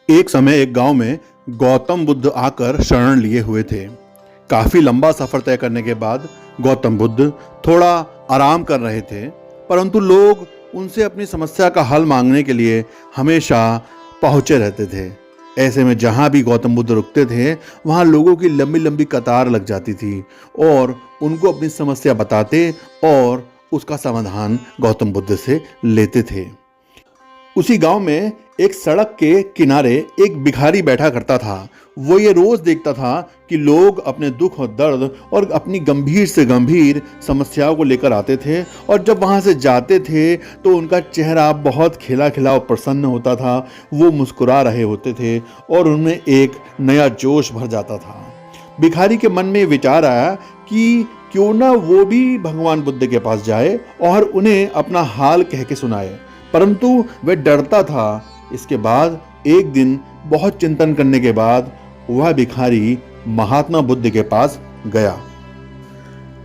एक समय एक गांव में गौतम बुद्ध आकर शरण लिए हुए थे। काफी लंबा सफर तय करने के बाद गौतम बुद्ध थोड़ा आराम कर रहे थे, परंतु लोग उनसे अपनी समस्या का हल मांगने के लिए हमेशा पहुंचे रहते थे। ऐसे में जहां भी गौतम बुद्ध रुकते थे, वहां लोगों की लंबी लंबी कतार लग जाती थी और उनको अपनी समस्या बताते और उसका समाधान गौतम बुद्ध से लेते थे। उसी गांव में एक सड़क के किनारे एक भिखारी बैठा करता था। वो ये रोज देखता था कि लोग अपने दुख और दर्द और अपनी गंभीर से गंभीर समस्याओं को लेकर आते थे, और जब वहां से जाते थे तो उनका चेहरा बहुत खिला खिला और प्रसन्न होता था। वो मुस्कुरा रहे होते थे और उनमें एक नया जोश भर जाता था। भिखारी के मन में विचार आया कि क्यों ना वो भी भगवान बुद्ध के पास जाए और उन्हें अपना हाल कह के सुनाए, परंतु वह डरता था। इसके बाद एक दिन बहुत चिंतन करने के बाद वह भिखारी महात्मा बुद्ध के पास गया।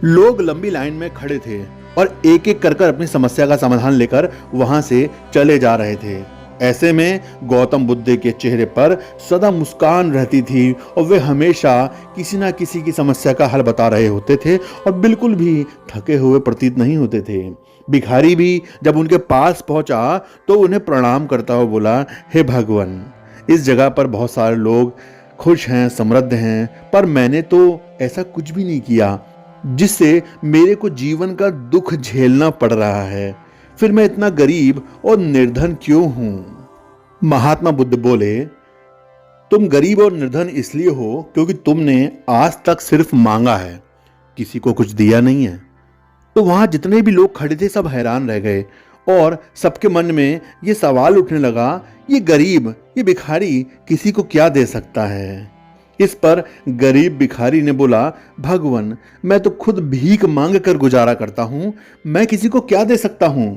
लोग लंबी लाइन में खड़े थे और एक एक कर अपनी समस्या का समाधान लेकर वहां से चले जा रहे थे। ऐसे में गौतम बुद्ध के चेहरे पर सदा मुस्कान रहती थी और वे हमेशा किसी ना किसी की समस्या का हल बता रहे होते थे और बिल्कुल भी थके हुए प्रतीत नहीं होते थे। भिखारी भी जब उनके पास पहुंचा तो उन्हें प्रणाम करता हुआ बोला, हे भगवान, इस जगह पर बहुत सारे लोग खुश हैं, समृद्ध हैं, पर मैंने तो ऐसा कुछ भी नहीं किया जिससे मेरे को जीवन का दुख झेलना पड़ रहा है। फिर मैं इतना गरीब और निर्धन क्यों हूं? महात्मा बुद्ध बोले, तुम गरीब और निर्धन इसलिए हो क्योंकि तुमने आज तक सिर्फ मांगा है, किसी को कुछ दिया नहीं है। तो वहां जितने भी लोग खड़े थे सब हैरान रह गए और सबके मन में ये सवाल उठने लगा, ये गरीब, ये भिखारी किसी को क्या दे सकता है? इस पर गरीब भिखारी ने बोला, भगवान, मैं तो खुद भीख मांग कर गुजारा करता हूं, मैं किसी को क्या दे सकता हूं?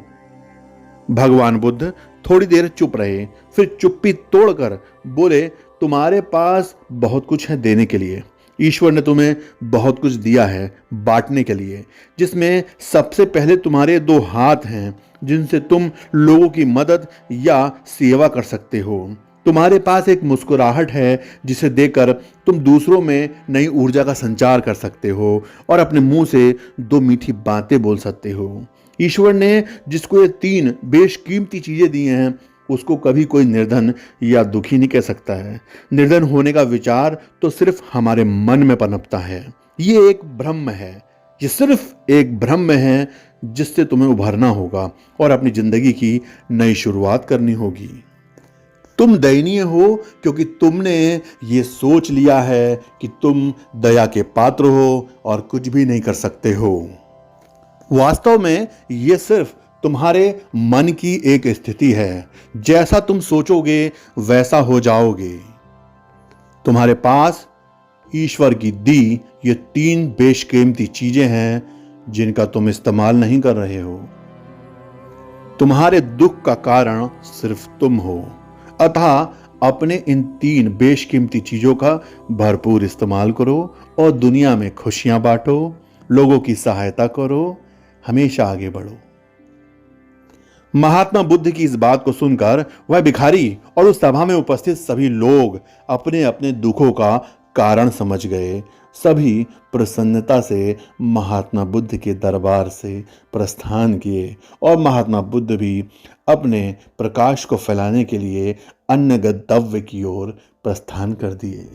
भगवान बुद्ध थोड़ी देर चुप रहे, फिर चुप्पी तोड़कर बोले, तुम्हारे पास बहुत कुछ है देने के लिए। ईश्वर ने तुम्हें बहुत कुछ दिया है बांटने के लिए, जिसमें सबसे पहले तुम्हारे दो हाथ हैं जिनसे तुम लोगों की मदद या सेवा कर सकते हो। तुम्हारे पास एक मुस्कुराहट है जिसे देकर तुम दूसरों में नई ऊर्जा का संचार कर सकते हो और अपने मुंह से दो मीठी बातें बोल सकते हो। ईश्वर ने जिसको ये तीन बेशकीमती चीजें दी हैं, उसको कभी कोई निर्धन या दुखी नहीं कह सकता है। निर्धन होने का विचार तो सिर्फ हमारे मन में पनपता है। ये एक भ्रम है, ये सिर्फ एक भ्रम है जिससे तुम्हें उभरना होगा और अपनी जिंदगी की नई शुरुआत करनी होगी। तुम दयनीय हो क्योंकि तुमने ये सोच लिया है कि तुम दया के पात्र हो और कुछ भी नहीं कर सकते हो। वास्तव में ये सिर्फ तुम्हारे मन की एक स्थिति है। जैसा तुम सोचोगे वैसा हो जाओगे। तुम्हारे पास ईश्वर की दी ये तीन बेशकीमती चीजें हैं जिनका तुम इस्तेमाल नहीं कर रहे हो। तुम्हारे दुख का कारण सिर्फ तुम हो, अतः अपने इन तीन बेशकीमती चीजों का भरपूर इस्तेमाल करो और दुनिया में खुशियां बांटो, लोगों की सहायता करो, हमेशा आगे बढ़ो। महात्मा बुद्ध की इस बात को सुनकर वह भिखारी और उस सभा में उपस्थित सभी लोग अपने अपने दुखों का कारण समझ गए। सभी प्रसन्नता से महात्मा बुद्ध के दरबार से प्रस्थान किए और महात्मा बुद्ध भी अपने प्रकाश को फैलाने के लिए अन्य गंतव्य की ओर प्रस्थान कर दिए।